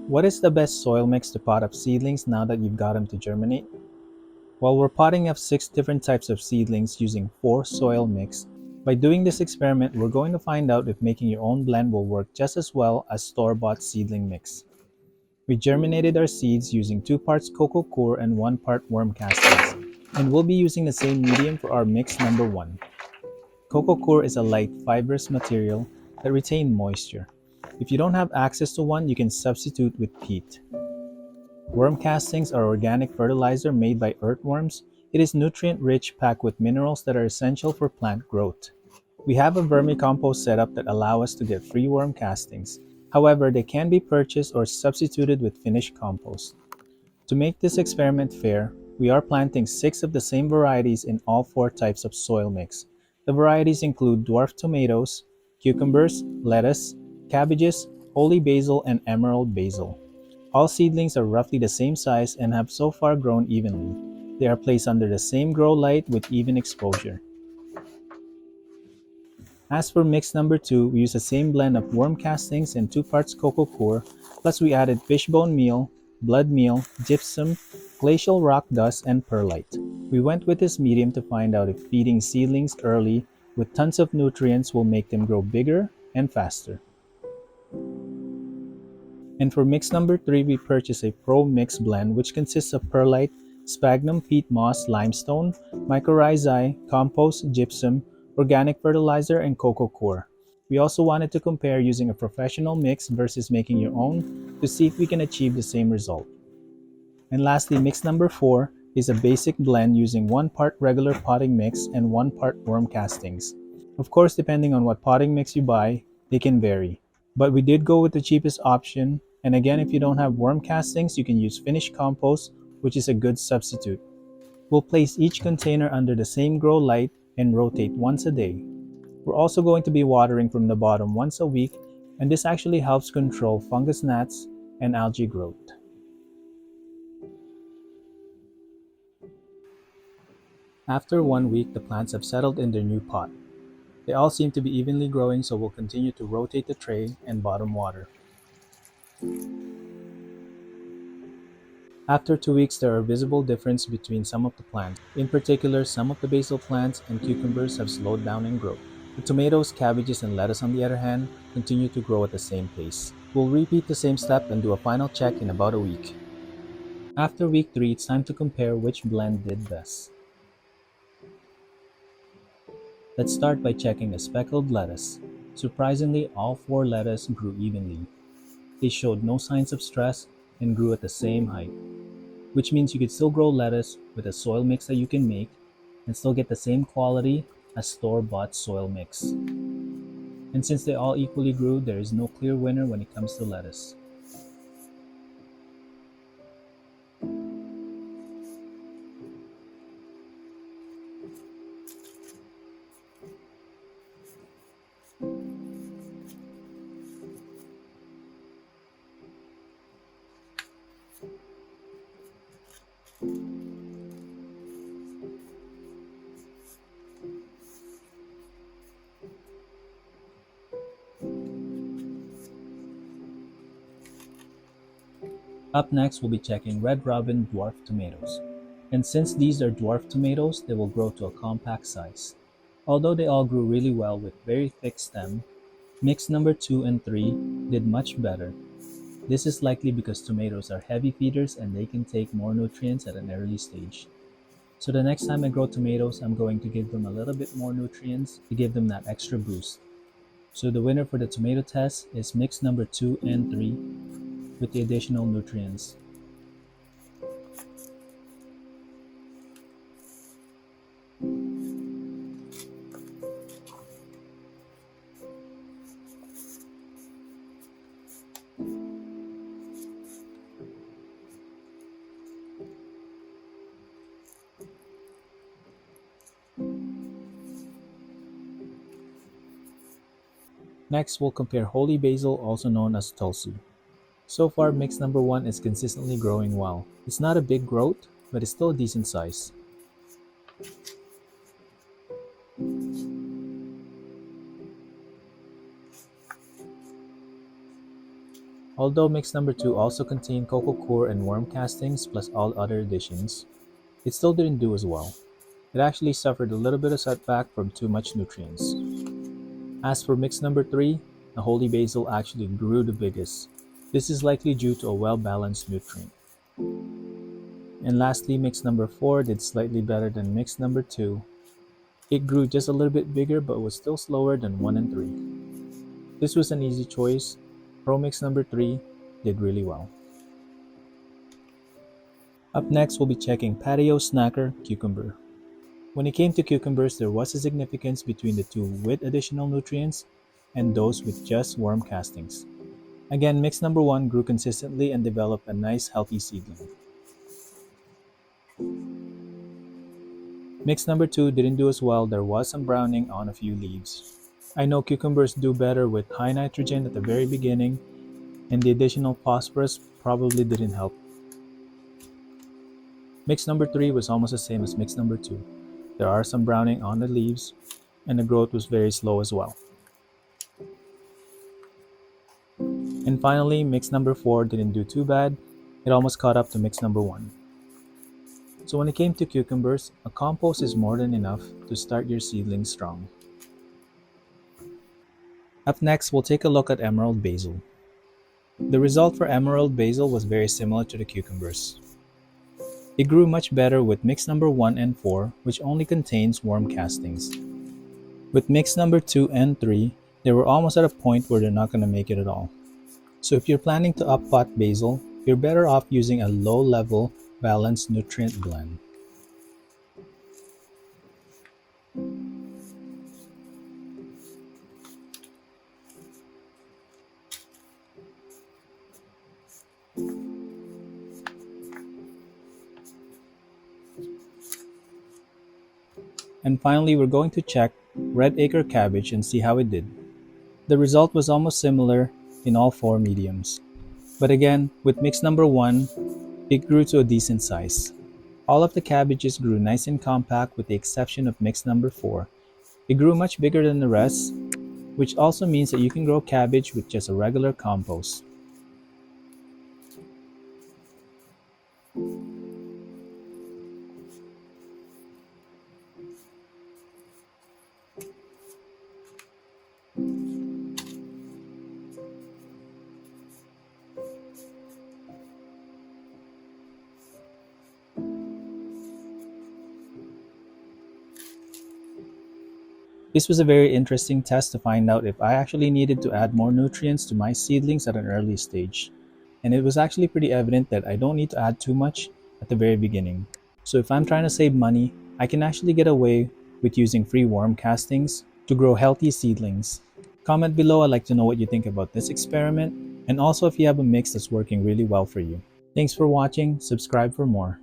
What is the best soil mix to pot up seedlings now that you've got them to germinate? Well, we're potting up 6 different types of seedlings using 4 soil mix. By doing this experiment, we're going to find out if making your own blend will work just as well as store-bought seedling mix. We germinated our seeds using 2 parts cocoa coir and 1 part worm castings, and we'll be using the same medium for our mix number 1. Cocoa coir is a light, fibrous material that retains moisture. If you don't have access to one, you can substitute with peat. Worm castings are organic fertilizer made by earthworms. It is nutrient-rich, packed with minerals that are essential for plant growth. We have a vermicompost setup that allows us to get free worm castings. However, they can be purchased or substituted with finished compost. To make this experiment fair, we are planting 6 of the same varieties in all 4 types of soil mix. The varieties include dwarf tomatoes, cucumbers, lettuce, cabbages, holy basil, and emerald basil. All seedlings are roughly the same size and have so far grown evenly. They are placed under the same grow light with even exposure. As for mix number 2, we use the same blend of worm castings and 2 parts cocoa coir, plus we added fishbone meal, blood meal, gypsum, glacial rock dust, and perlite. We went with this medium to find out if feeding seedlings early with tons of nutrients will make them grow bigger and faster. And for mix number 3, we purchased a Pro Mix blend which consists of perlite, sphagnum peat moss, limestone, mycorrhizae, compost, gypsum, organic fertilizer, and cocoa coir. We also wanted to compare using a professional mix versus making your own to see if we can achieve the same result. And lastly, mix number 4 is a basic blend using 1 part regular potting mix and 1 part worm castings. Of course, depending on what potting mix you buy, they can vary. But we did go with the cheapest option, and again, if you don't have worm castings, you can use finished compost, which is a good substitute. We'll place each container under the same grow light and rotate once a day. We're also going to be watering from the bottom once a week, and this actually helps control fungus gnats and algae growth. After 1 week, the plants have settled in their new pot. They all seem to be evenly growing, so we'll continue to rotate the tray and bottom water. After 2 weeks, there are visible differences between some of the plants. In particular, some of the basil plants and cucumbers have slowed down in growth. The tomatoes, cabbages, and lettuce, on the other hand, continue to grow at the same pace. We'll repeat the same step and do a final check in about a week. After week 3, it's time to compare which blend did best. Let's start by checking the speckled lettuce. Surprisingly, all 4 lettuce grew evenly. They showed no signs of stress and grew at the same height, which means you could still grow lettuce with a soil mix that you can make and still get the same quality as store-bought soil mix. And since they all equally grew, there is no clear winner when it comes to lettuce. Up next, we'll be checking Red Robin dwarf tomatoes. And since these are dwarf tomatoes, they will grow to a compact size. Although they all grew really well with very thick stem, mix number 2 and 3 did much better. This is likely because tomatoes are heavy feeders and they can take more nutrients at an early stage. So the next time I grow tomatoes, I'm going to give them a little bit more nutrients to give them that extra boost. So the winner for the tomato test is mix number 2 and 3 with the additional nutrients. Next, we'll compare holy basil, also known as tulsi. So far, mix number 1 is consistently growing well. It's not a big growth, but it's still a decent size. Although mix number 2 also contained cocoa coir and worm castings plus all other additions, it still didn't do as well. It actually suffered a little bit of setback from too much nutrients. As for mix number 3, the holy basil actually grew the biggest. This is likely due to a well-balanced nutrient. And lastly, mix number 4 did slightly better than mix number 2. It grew just a little bit bigger but was still slower than 1 and 3. This was an easy choice. Pro mix number 3 did really well. Up next, we'll be checking PATIO Snacker Cucumber. When it came to cucumbers, there was a significance between the two with additional nutrients and those with just worm castings. Again, mix number 1 grew consistently and developed a nice healthy seedling. Mix number 2 didn't do as well. There was some browning on a few leaves. I know cucumbers do better with high nitrogen at the very beginning, and the additional phosphorus probably didn't help. Mix number 3 was almost the same as mix number 2. There are some browning on the leaves, and the growth was very slow as well. And finally, mix number 4 didn't do too bad. It almost caught up to mix number 1. So when it came to cucumbers, a compost is more than enough to start your seedlings strong. Up next, we'll take a look at emerald basil. The result for emerald basil was very similar to the cucumbers. It grew much better with mix number 1 and 4, which only contains worm castings. With mix number 2 and 3, they were almost at a point where they're not going to make it at all. So if you're planning to up-pot basil, you're better off using a low-level balanced nutrient blend. And finally, we're going to check red acre cabbage and see how it did. The result was almost similar in all 4 mediums. But again, with mix number 1, it grew to a decent size. All of the cabbages grew nice and compact with the exception of mix number 4. It grew much bigger than the rest, which also means that you can grow cabbage with just a regular compost. This was a very interesting test to find out if I actually needed to add more nutrients to my seedlings at an early stage. And it was actually pretty evident that I don't need to add too much at the very beginning. So if I'm trying to save money, I can actually get away with using free worm castings to grow healthy seedlings. Comment below, I'd like to know what you think about this experiment, and also if you have a mix that's working really well for you. Thanks for watching, subscribe for more.